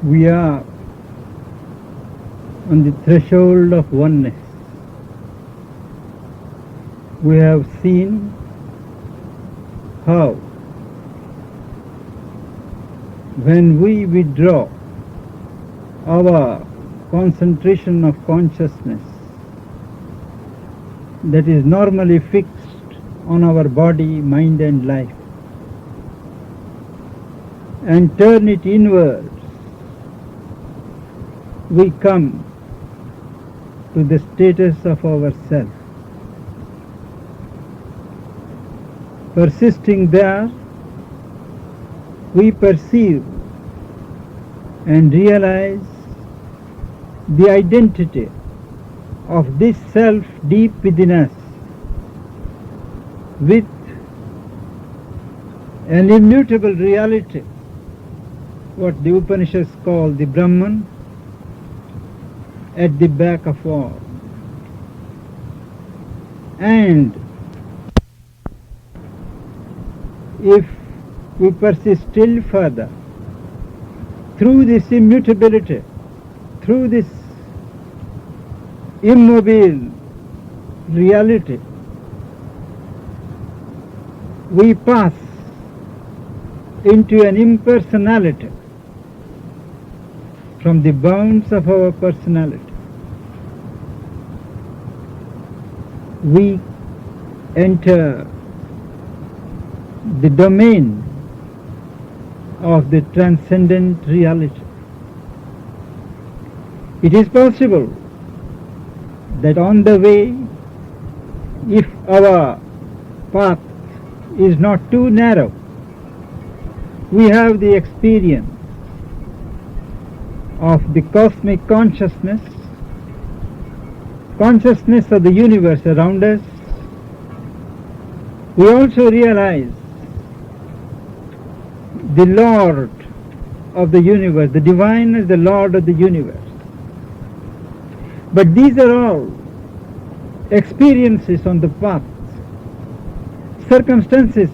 We are on the threshold of oneness. We have seen how when we withdraw our concentration of consciousness that is normally fixed on our body, mind and life, and turn it inwards, we come to the status of ourself. Persisting there, we perceive and realize the identity of this self deep within us with an immutable reality, what the Upanishads call the Brahman, at the back of all. And if we persist still further, through this immutability, through this immobile reality, we pass into an impersonality from the bounds of our personality. We enter the domain of the transcendent reality. It is possible that on the way, if our path is not too narrow, we have the experience of the cosmic consciousness, consciousness of the universe around us. We also realize the Lord of the universe, the divine is the Lord of the universe. But these are all experiences on the path, circumstances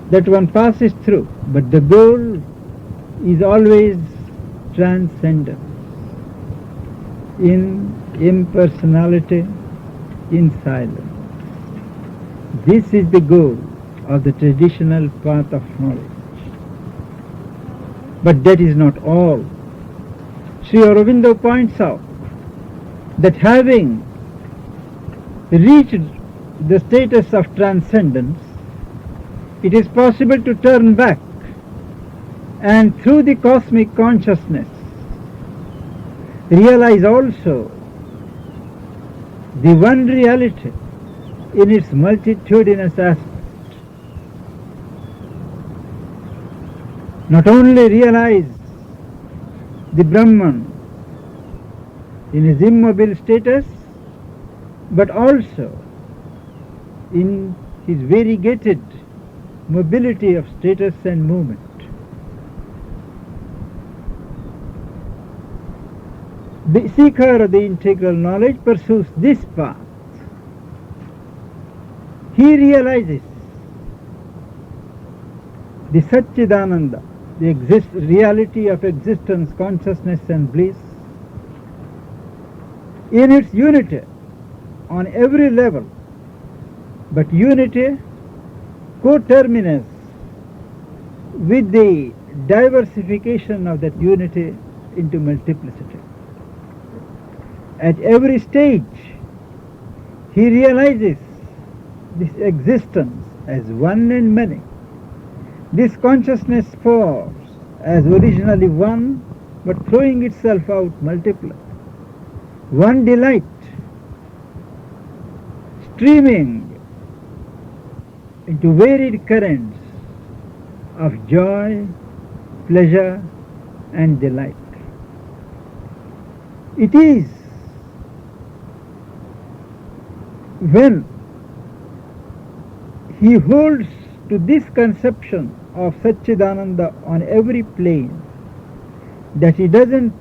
that one passes through, but the goal is always transcendence, in impersonality, in silence. This is the goal of the traditional path of knowledge. But that is not all. Sri Aurobindo points out that having reached the status of transcendence, it is possible to turn back and through the cosmic consciousness realize also the one reality in its multitudinous aspect. Not only realize the Brahman in his immobile status, but also in his variegated mobility of status and movement. The seeker of the integral knowledge pursues this path. He realizes the Satchidananda, the reality of existence, consciousness and bliss in its unity on every level, but unity coterminous with the diversification of that unity into multiplicity. At every stage, he realizes this existence as one and many, this consciousness force as originally one, but throwing itself out multiplied. One delight streaming into varied currents of joy, pleasure and delight. It is when he holds to this conception of Satchidananda on every plane that he doesn't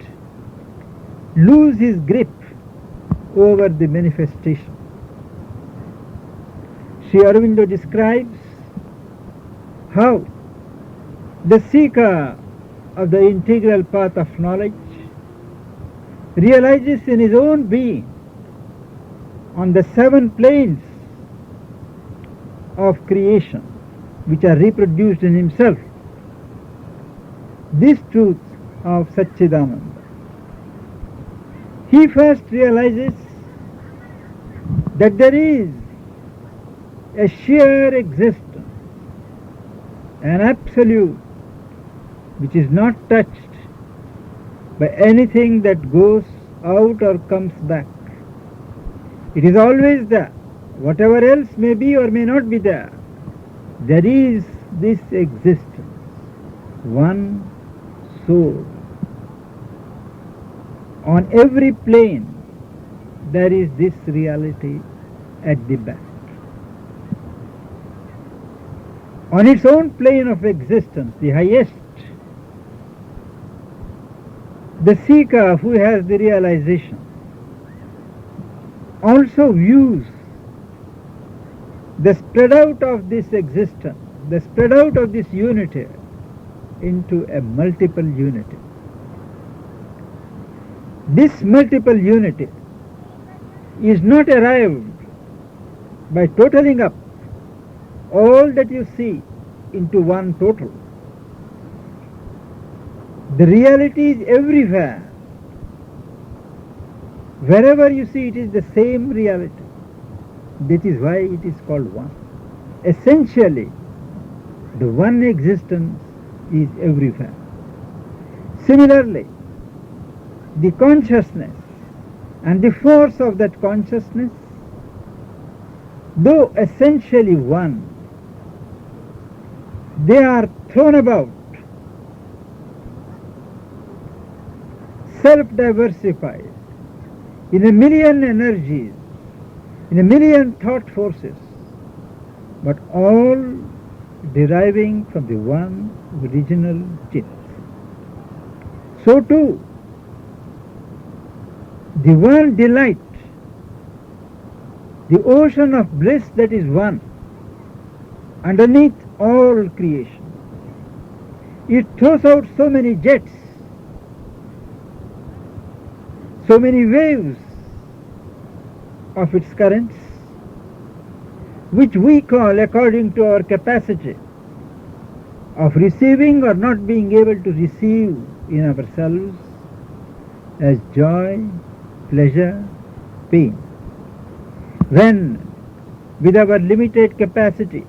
lose his grip over the manifestation. Sri Aurobindo describes how the seeker of the integral path of knowledge realizes in his own being on the 7 planes of creation which are reproduced in himself this truth of Satchidananda. He first realizes that there is a sheer existence, an absolute which is not touched by anything that goes out or comes back. It is always there. Whatever else may be or may not be there, there is this existence, one soul. On every plane there is this reality at the back. On its own plane of existence, the highest, the seeker who has the realization also views the spread out of this existence, the spread out of this unity into a multiple unity. This multiple unity is not arrived by totaling up all that you see into one total. The reality is everywhere. Wherever you see it is the same reality. That is why it is called one. Essentially, the one existence is everywhere. Similarly, the consciousness and the force of that consciousness, though essentially one, they are thrown about, self-diversified, in a million energies, in a million thought forces, but all deriving from the one original Chit. So too, the one delight, the ocean of bliss that is one, underneath all creation, it throws out so many jets, so many waves of its currents, which we call, according to our capacity of receiving or not being able to receive in ourselves, as joy, pleasure, pain. When, with our limited capacity,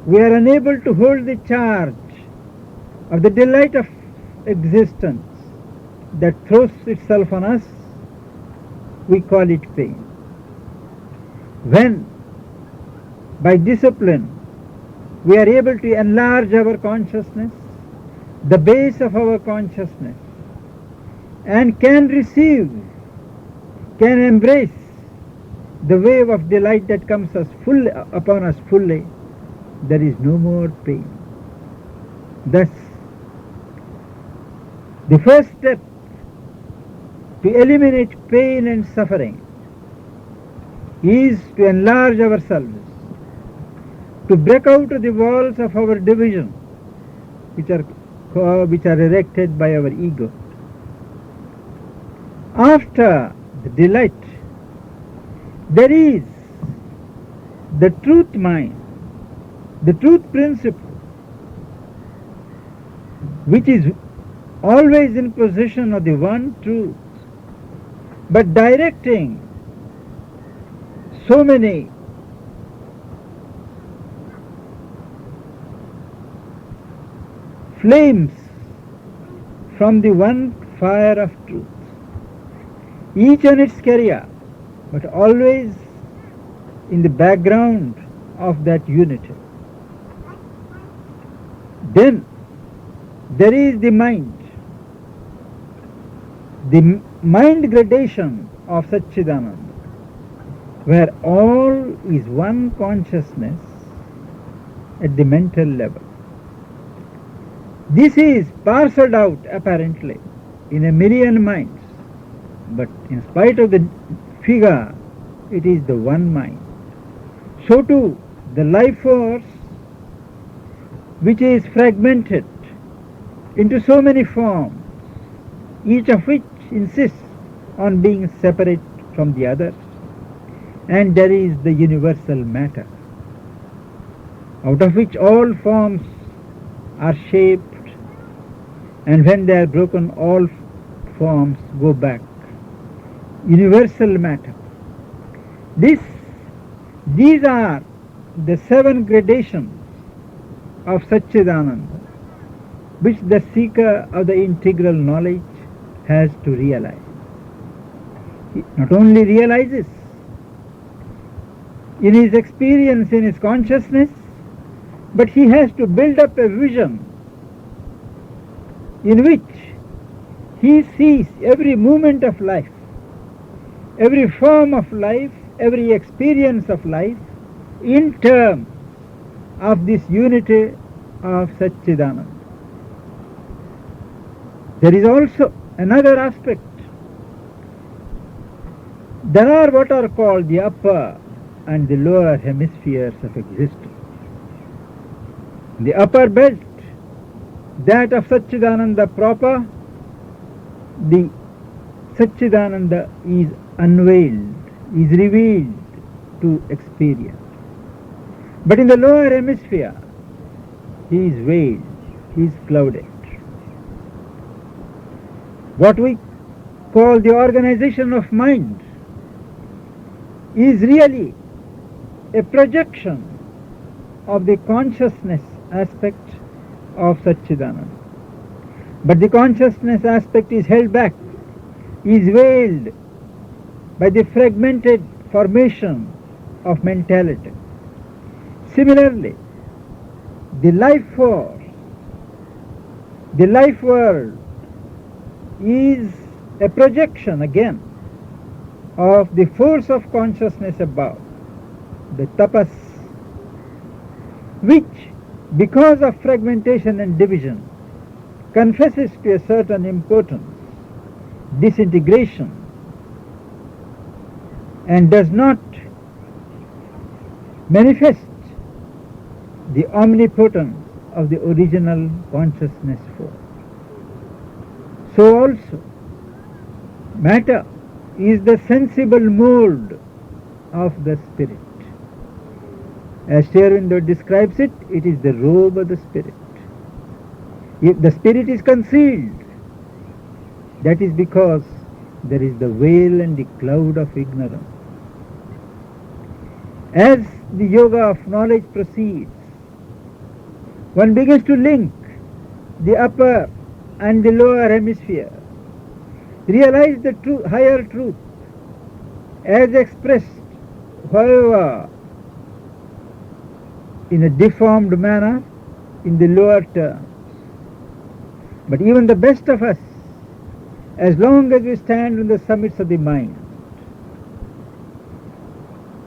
we are unable to hold the charge of the delight of existence that throws itself on us, we call it pain. When, by discipline, we are able to enlarge our consciousness, the base of our consciousness, and can receive, can embrace the wave of delight that comes upon us fully, there is no more pain. Thus, the first step to eliminate pain and suffering is to enlarge ourselves, to break out of the walls of our division, which are erected by our ego. After the delight, there is the truth mind, the truth principle, which is always in possession of the one truth, but directing so many flames from the one fire of truth, each on its carrier, but always in the background of that unity. Then there is the mind gradation of Satchidananda, where all is one consciousness at the mental level. This is parceled out apparently in a million minds, but in spite of the figure, it is the one mind. So too, the life force, which is fragmented into so many forms, each of which insists on being separate from the other, and there is the universal matter, out of which all forms are shaped, and when they are broken, all forms go back. Universal matter. This, these are the 7 gradations of Satchidananda, which the seeker of the integral knowledge has to realize. He not only realizes in his experience, in his consciousness, but he has to build up a vision in which he sees every moment of life, every form of life, every experience of life in terms of this unity of Satchidananda. There is also another aspect. There are what are called the upper and the lower hemispheres of existence. The upper belt, that of Satchidananda proper, the Satchidananda is unveiled, is revealed to experience. But in the lower hemisphere, he is veiled, he is clouded. What we call the organization of mind is really a projection of the consciousness aspect of Satchidananda. But the consciousness aspect is held back, is veiled by the fragmented formation of mentality. Similarly, the life force, the life world is a projection again of the force of consciousness above, the tapas, which, because of fragmentation and division, confesses to a certain importance, disintegration, and does not manifest the omnipotence of the original consciousness force. So also, matter is the sensible mold of the spirit. As Sri Aurobindo describes it, it is the robe of the spirit. If the spirit is concealed, that is because there is the veil and the cloud of ignorance. As the yoga of knowledge proceeds, one begins to link the upper and the lower hemisphere, realize the higher truth as expressed, however, in a deformed manner in the lower terms. But even the best of us, as long as we stand on the summits of the mind,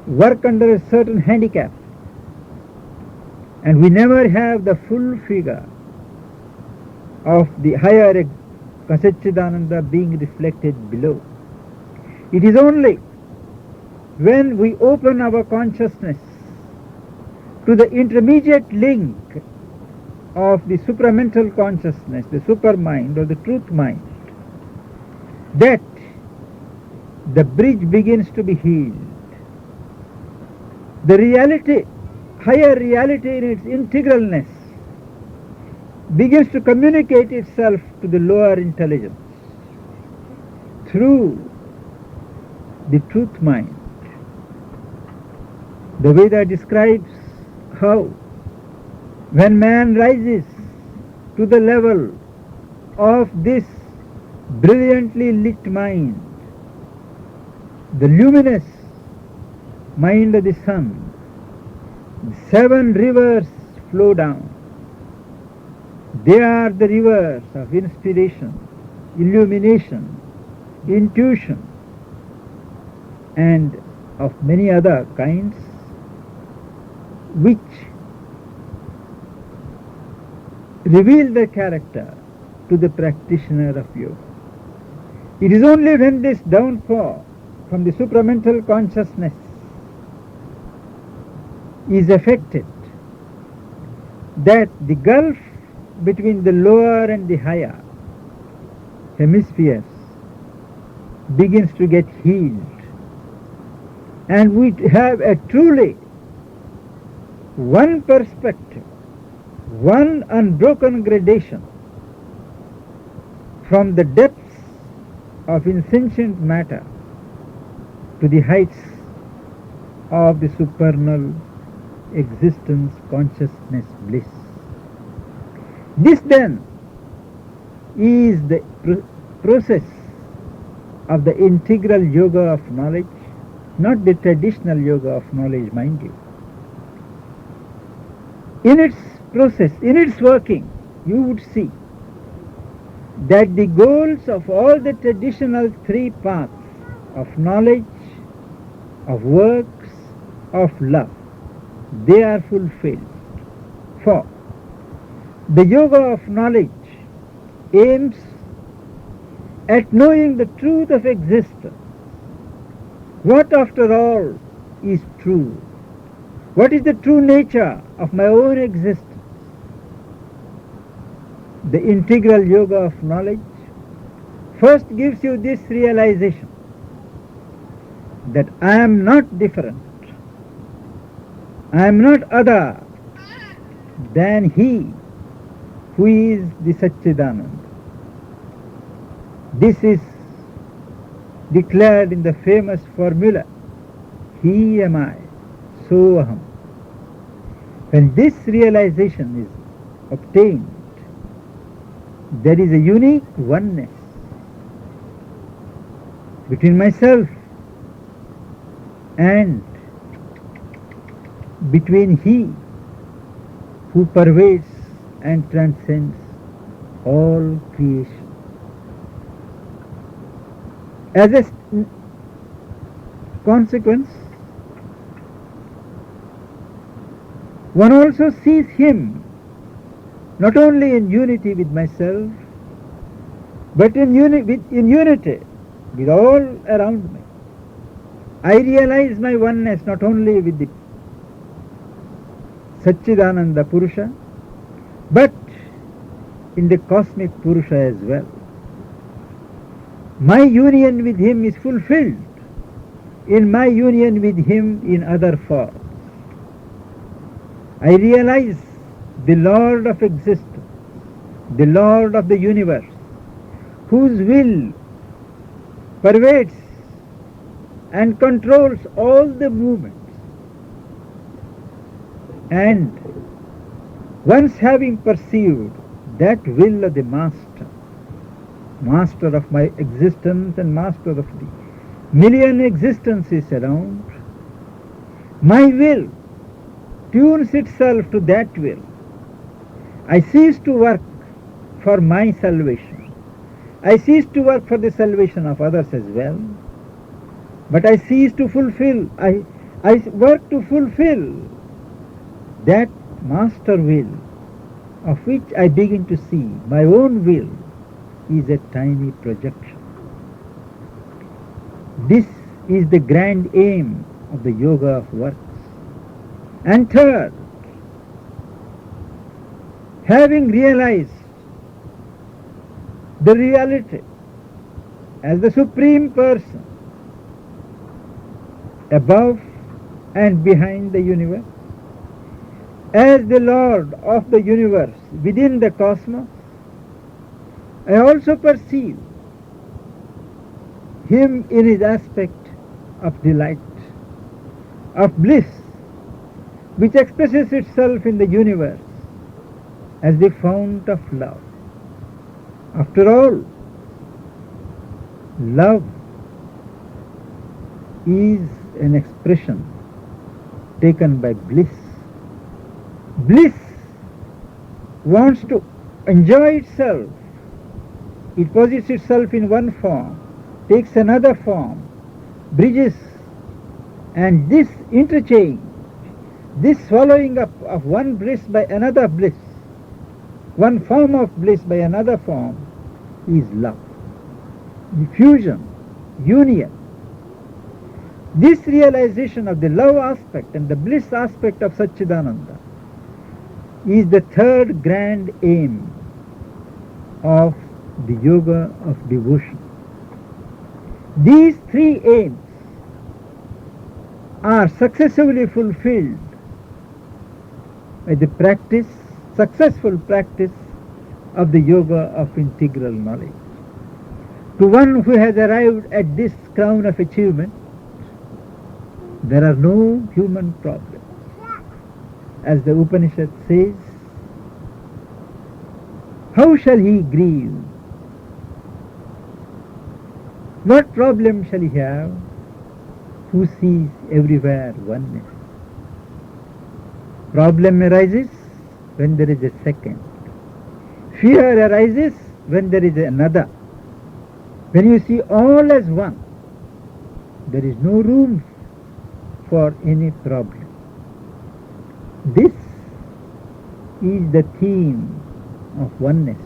work under a certain handicap, and we never have the full figure of the higher Satchidananda being reflected below. It is only when we open our consciousness to the intermediate link of the supramental consciousness, the supermind or the truth mind, that the bridge begins to be healed. The reality, higher reality in its integralness, begins to communicate itself to the lower intelligence through the truth mind. The Veda describes how when man rises to the level of this brilliantly lit mind, the luminous mind of the sun, 7 rivers flow down. They are the rivers of inspiration, illumination, intuition, and of many other kinds, which reveal their character to the practitioner of yoga. It is only when this downpour from the supramental consciousness is effected that the gulf between the lower and the higher hemispheres begins to get healed, and we have a truly one perspective, one unbroken gradation from the depths of insentient matter to the heights of the supernal existence, consciousness, bliss. This then is the process of the integral yoga of knowledge, not the traditional yoga of knowledge, mind you. In its process, in its working, you would see that the goals of all the traditional three paths of knowledge, of works, of love, they are fulfilled. For the yoga of knowledge aims at knowing the truth of existence. What after all is true? What is the true nature of my own existence? The integral yoga of knowledge first gives you this realization that I am not different, I am not other than He who is the Satchidananda. This is declared in the famous formula, He am I, so aham. When this realization is obtained, there is a unique oneness between myself and between He who pervades and transcends all creation. As a consequence, one also sees Him not only in unity with myself, but in unity with all around me. I realize my oneness not only with the Satchidananda Purusha, but in the cosmic Purusha as well. My union with Him is fulfilled in my union with Him in other forms. I realize the Lord of existence, the Lord of the universe, whose will pervades and controls all the movements. And once having perceived that will of the Master, Master of my existence and Master of the million existences around, my will tunes itself to that will. I cease to work for my salvation. I cease to work for the salvation of others as well. But I cease to fulfill, I work to fulfill that master will, of which I begin to see my own will is a tiny projection. This is the grand aim of the yoga of works. And third, having realized the reality as the Supreme Person above and behind the universe, as the Lord of the universe within the cosmos, I also perceive Him in His aspect of delight, of bliss, which expresses itself in the universe as the fount of love. After all, love is an expression taken by bliss. Bliss wants to enjoy itself. It posits itself in one form, takes another form, bridges, and this interchange, this swallowing up of one bliss by another bliss, one form of bliss by another form, is love. Fusion, union. This realization of the love aspect and the bliss aspect of Satchidananda is the third grand aim of the yoga of devotion. These three aims are successively fulfilled by the successful practice of the yoga of integral knowledge. To one who has arrived at this crown of achievement, there are no human problems. As the Upanishad says, how shall he grieve? What problem shall he have who sees everywhere oneness? Problem arises when there is a second. Fear arises when there is another. When you see all as one, there is no room for any problem. This is the theme of oneness.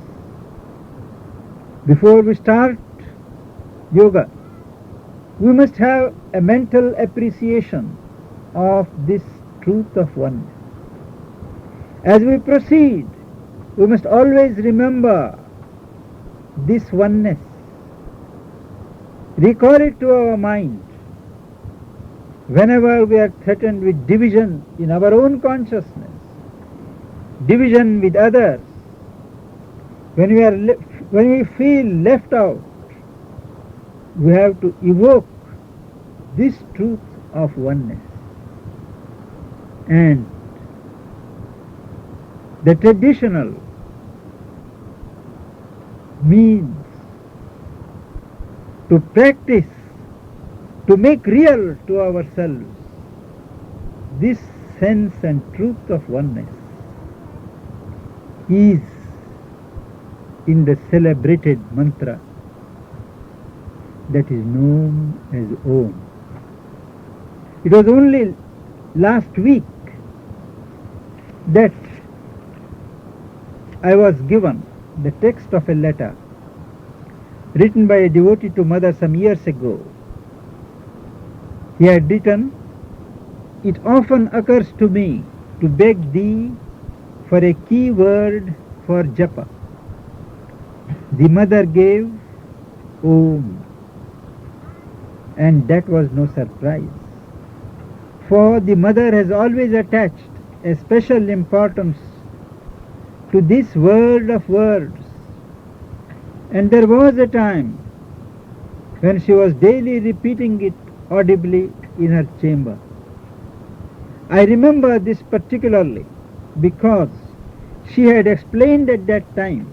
Before we start yoga, we must have a mental appreciation of this truth of oneness. As we proceed, we must always remember this oneness. Recall it to our mind whenever we are threatened with division in our own consciousness, division with others, when we feel left out, we have to evoke this truth of oneness. And the traditional means to practice, to make real to ourselves this sense and truth of oneness is in the celebrated mantra that is known as Om. It was only last week that I was given the text of a letter written by a devotee to mother some years ago. He had written, "It often occurs to me to beg thee for a key word for japa." The mother gave Om, and that was no surprise, for the mother has always attached a special importance to this word of words, and there was a time when she was daily repeating it audibly in her chamber. I remember this particularly because she had explained at that time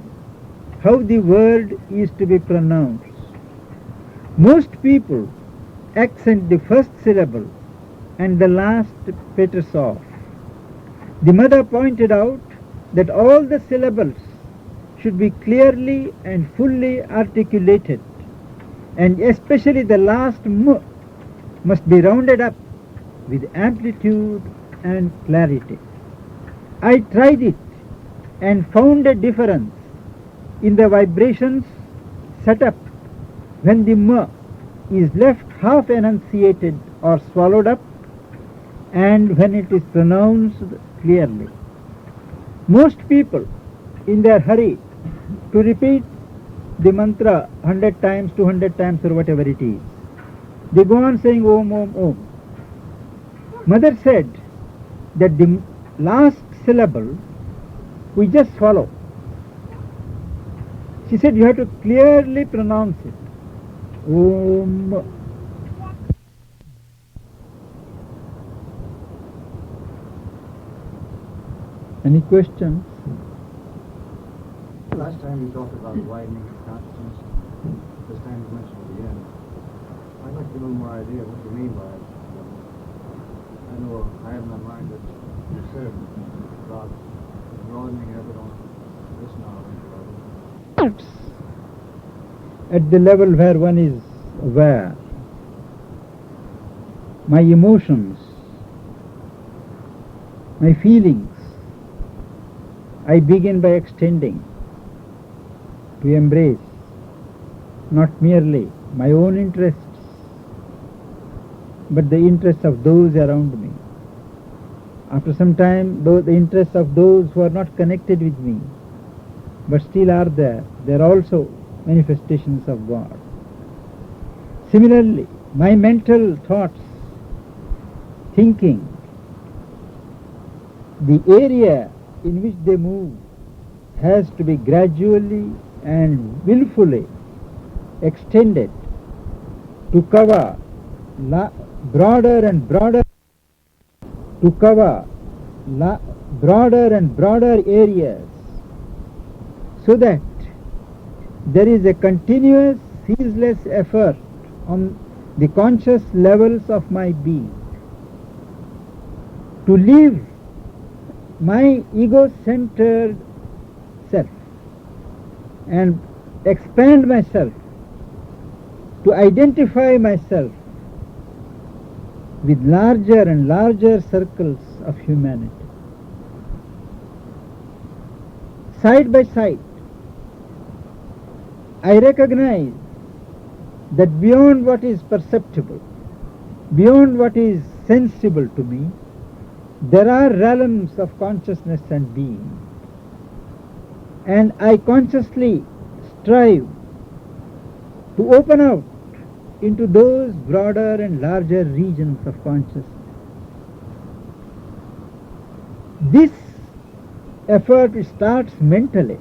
how the word is to be pronounced. Most people accent the first syllable and the last peters off. The mother pointed out that all the syllables should be clearly and fully articulated, and especially the last m must be rounded up with amplitude and clarity. I tried it and found a difference in the vibrations set up when the m is left half enunciated or swallowed up, and when it is pronounced clearly. Most people, in their hurry to repeat the mantra 100 times, 200 times, or whatever it is, they go on saying Om, Om, Om. Mother said that the last syllable we just swallow. She said you have to clearly pronounce it. Om. Any questions? Last time you talked about widening of consciousness. This time you mentioned it again. I'd like to get a little more idea of what you mean by it. I know I have in my mind that you said about broadening of it on this knowledge. At the level where one is aware, my emotions, my feelings, I begin by extending to embrace not merely my own interests, but the interests of those around me. After some time, though the interests of those who are not connected with me, but still are there, they are also manifestations of God. Similarly, my mental thoughts, thinking, the area in which they move has to be gradually and willfully extended to cover broader and broader broader and broader areas, so that there is a continuous, ceaseless effort on the conscious levels of my being to leave my ego-centered self and expand myself, to identify myself with larger and larger circles of humanity. Side by side, I recognize that beyond what is perceptible, beyond what is sensible to me, there are realms of consciousness and being. And I consciously strive to open out into those broader and larger regions of consciousness. This effort, which starts mentally,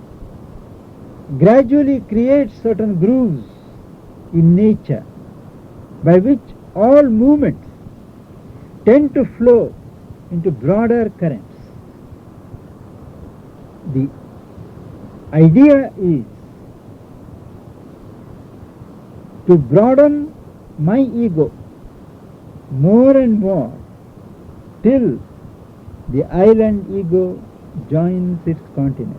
gradually creates certain grooves in nature by which all movements tend to flow into broader currents. The idea is to broaden my ego more and more till the island ego joins its continent.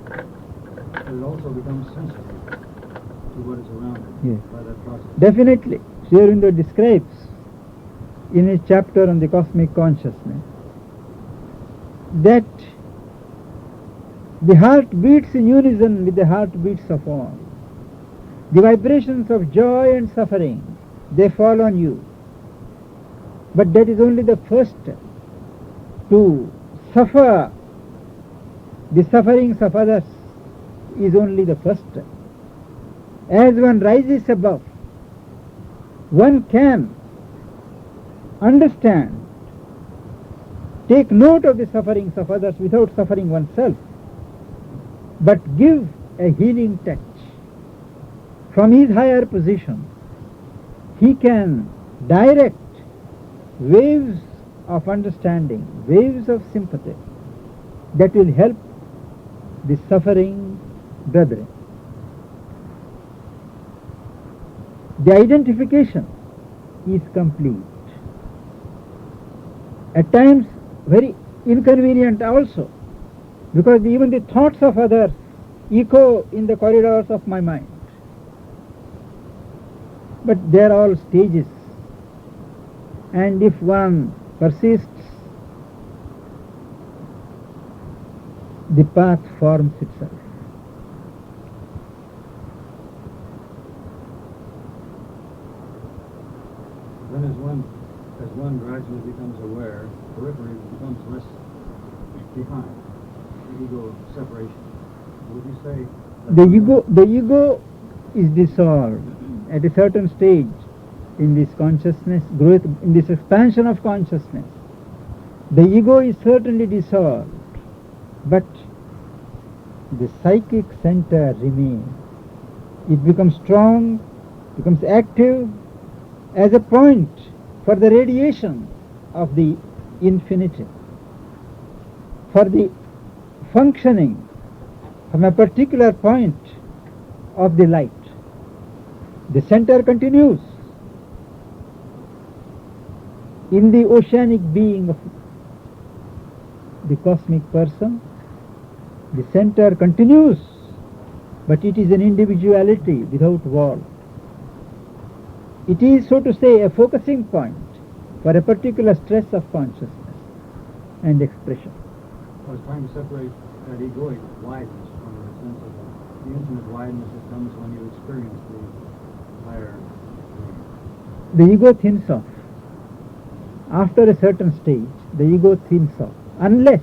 But it also becomes sensitive to what is around it Yes. by that process. Definitely, Sri Aurobindo describes in his chapter on the cosmic consciousness that the heart beats in unison with the heartbeats of all. The vibrations of joy and suffering, they fall on you. But that is only the first step. To suffer the sufferings of others is only the first step. As one rises above, one can understand, take note of the sufferings of others without suffering oneself, but give a healing touch. From his higher position, he can direct waves of understanding, waves of sympathy that will help the suffering brethren. The identification is complete. At times very inconvenient also, because even the thoughts of others echo in the corridors of my mind. But they are all stages, and if one persists, the path forms itself. Then as one gradually becomes aware, periphery becomes less behind the ego separation. Would you say that The ego is dissolved at a certain stage in this consciousness growth, in this expansion of consciousness. The ego is certainly dissolved, but the psychic center remains. It becomes strong, becomes active as a point for the radiation of the infinity, for the functioning from a particular point of the light. The center continues in the oceanic being of the cosmic person. The center continues, but it is an individuality without wall. It is, so to say, a focusing point for a particular stress of consciousness and expression. I was trying to separate that egoic wideness from the sense of the infinite wideness that comes when you experience the higher being. The ego thins off. After a certain stage, the ego thins off. Unless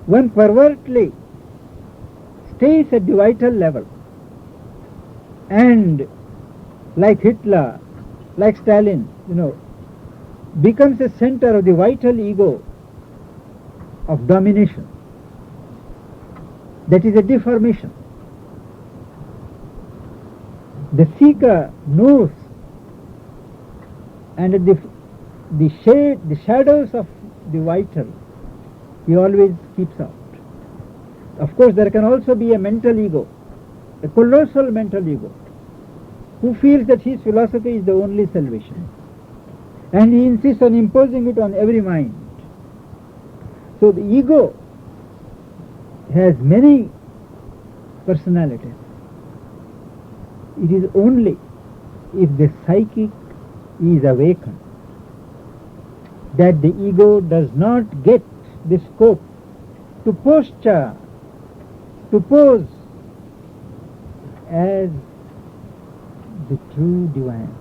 one pervertly stays at the vital level and, like Hitler, like Stalin, becomes a center of the vital ego of domination. That is a deformation. The seeker knows, and at the shadows of the vital, he always keeps out. Of course, there can also be a mental ego, a colossal mental ego, who feels that his philosophy is the only salvation, and he insists on imposing it on every mind. So the ego has many personalities. It is only if the psychic is awakened that the ego does not get the scope to posture, to pose as the true divine.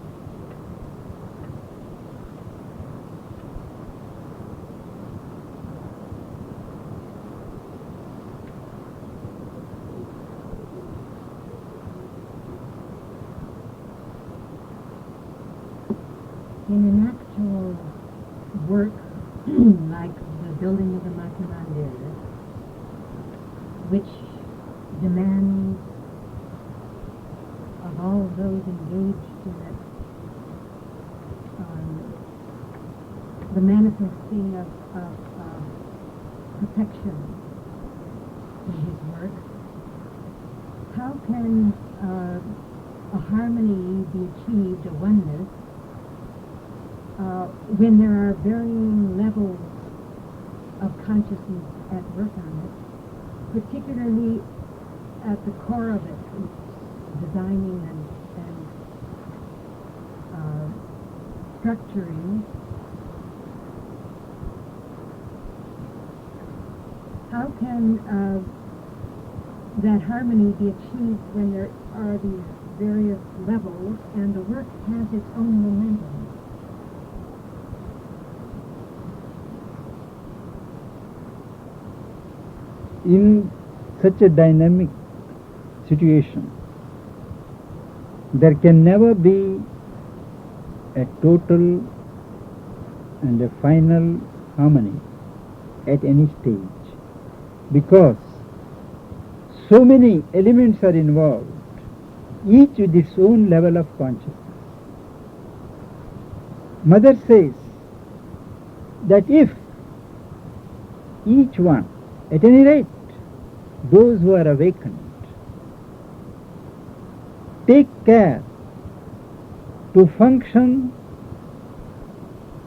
In an actual work like the building of the Mata Mandir, which demands of all those engaged in it the manifesting of perfection in his work, how can a harmony be achieved, a oneness, when there are varying levels of consciousness at work on it, particularly at the core of it, designing and structuring? How can that harmony be achieved when there are these various levels and the work has its own momentum? In such a dynamic situation, there can never be a total and a final harmony at any stage, because so many elements are involved, each with its own level of consciousness. Mother says that if each one, at any rate, those who are awakened, take care to function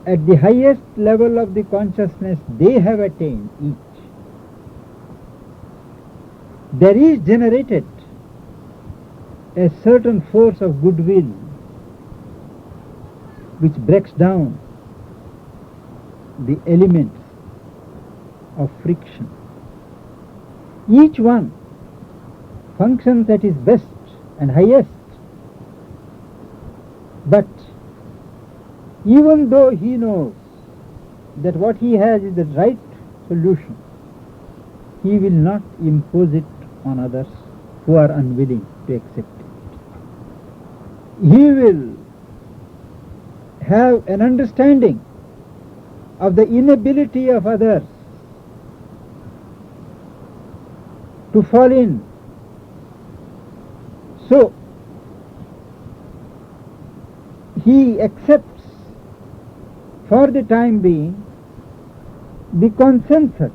at the highest level of the consciousness they have attained each, there is generated a certain force of goodwill which breaks down the elements of friction. Each one functions at his best and highest, but even though he knows that what he has is the right solution, he will not impose it on others who are unwilling to accept it. He will have an understanding of the inability of others to fall in. So he accepts for the time being the consensus,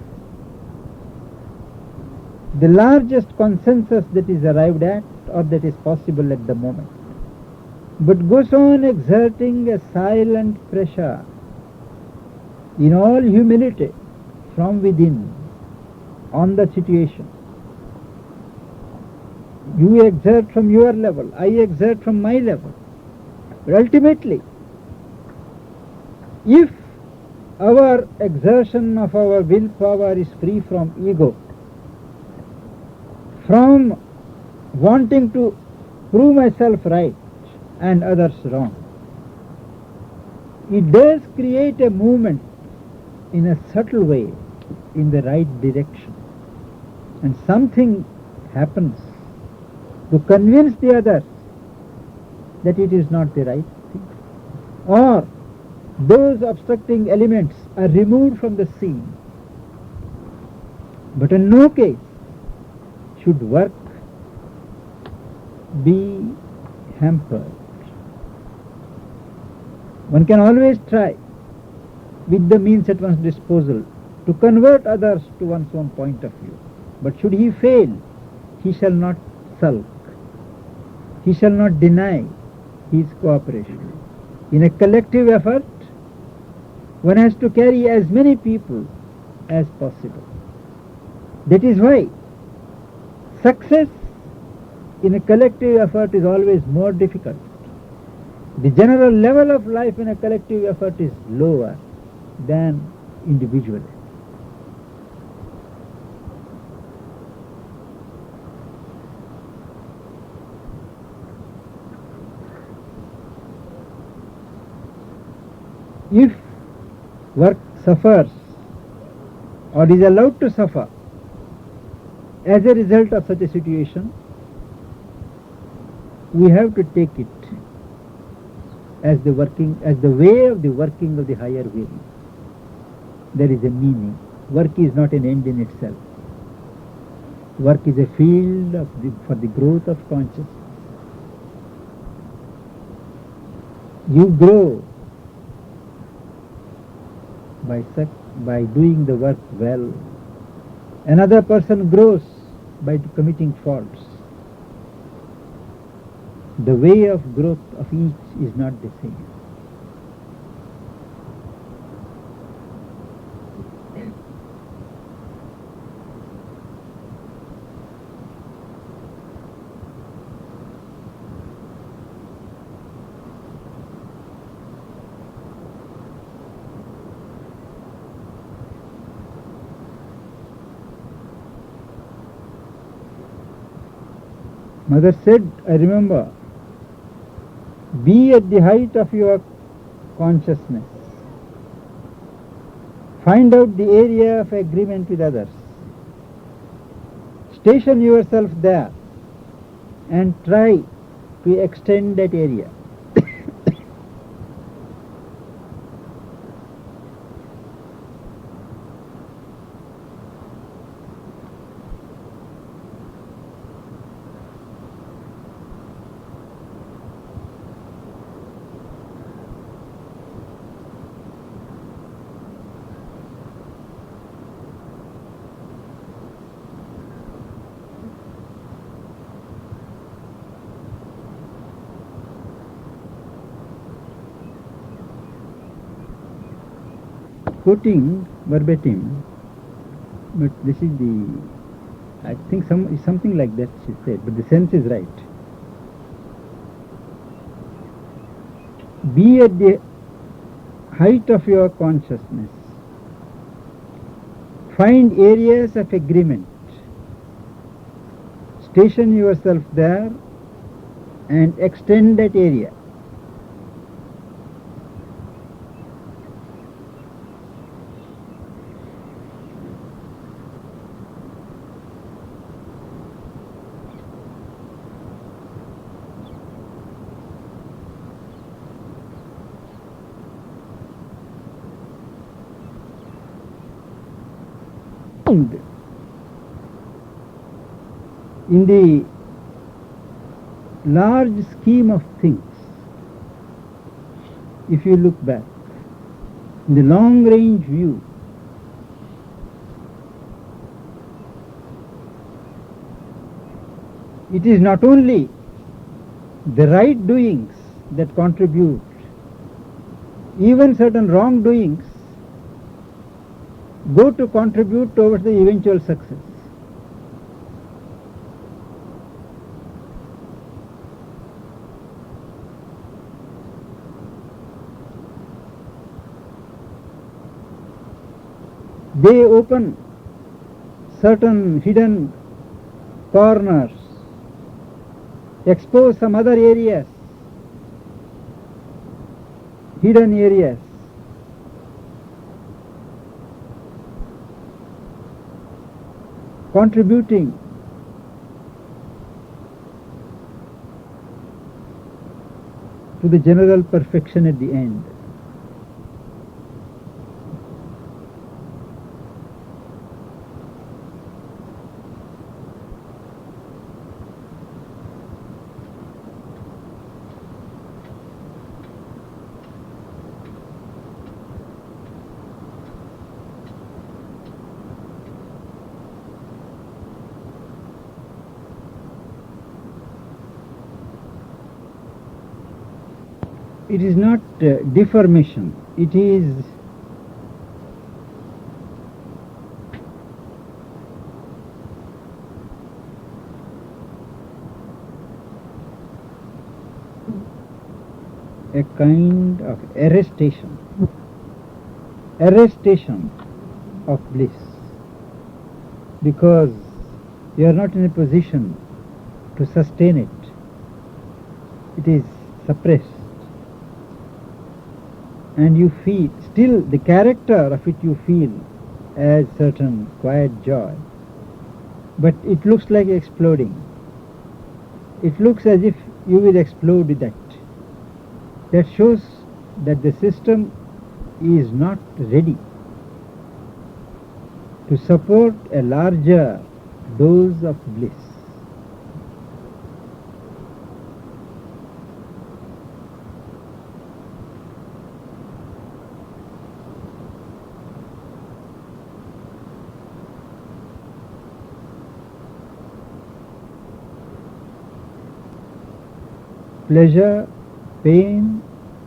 the largest consensus that is arrived at or that is possible at the moment, but goes on exerting a silent pressure in all humility from within on the situation. You exert from your level, I exert from my level. But ultimately, if our exertion of our willpower is free from ego, from wanting to prove myself right and others wrong, it does create a movement in a subtle way in the right direction, and something happens to convince the others that it is not the right thing, or those obstructing elements are removed from the scene. But in no case should work be hampered. One can always try, with the means at one's disposal, to convert others to one's own point of view. But should he fail, he shall not sulk. He shall not deny his cooperation. In a collective effort, one has to carry as many people as possible. That is why success in a collective effort is always more difficult. The general level of life in a collective effort is lower than individually. If work suffers or is allowed to suffer as a result of such a situation, we have to take it as the way of the working of the higher will. There is a meaning. Work is not an end in itself. Work is a field for the growth of consciousness. You grow by doing the work well. Another person grows by committing faults. The way of growth of each is not the same. Mother said, I remember, be at the height of your consciousness. Find out the area of agreement with others. Station yourself there and try to extend that area. Quoting verbatim, but this is I think something like that she said, but the sense is right. Be at the height of your consciousness. Find areas of agreement. Station yourself there and extend that area. In the large scheme of things, if you look back, in the long range view, it is not only the right doings that contribute, even certain wrongdoings go to contribute towards the eventual success. They open certain hidden corners, expose some other areas hidden areas, contributing to the general perfection at the end. It is not deformation, it is a kind of arrestation of bliss, because you are not in a position to sustain it. It is suppressed. And you feel, still the character of it you feel as certain quiet joy, but it looks like exploding. It looks as if you will explode with that. That shows that the system is not ready to support a larger dose of bliss. Pleasure, pain,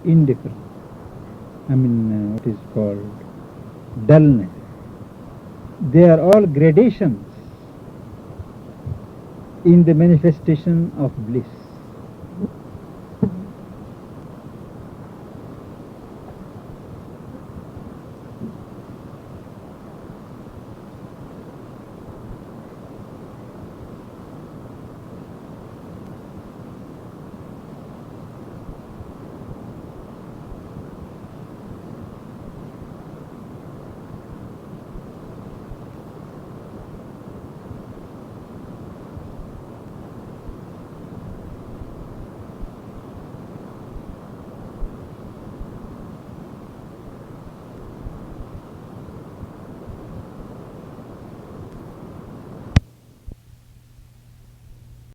indifference. What is called dullness. They are all gradations in the manifestation of bliss.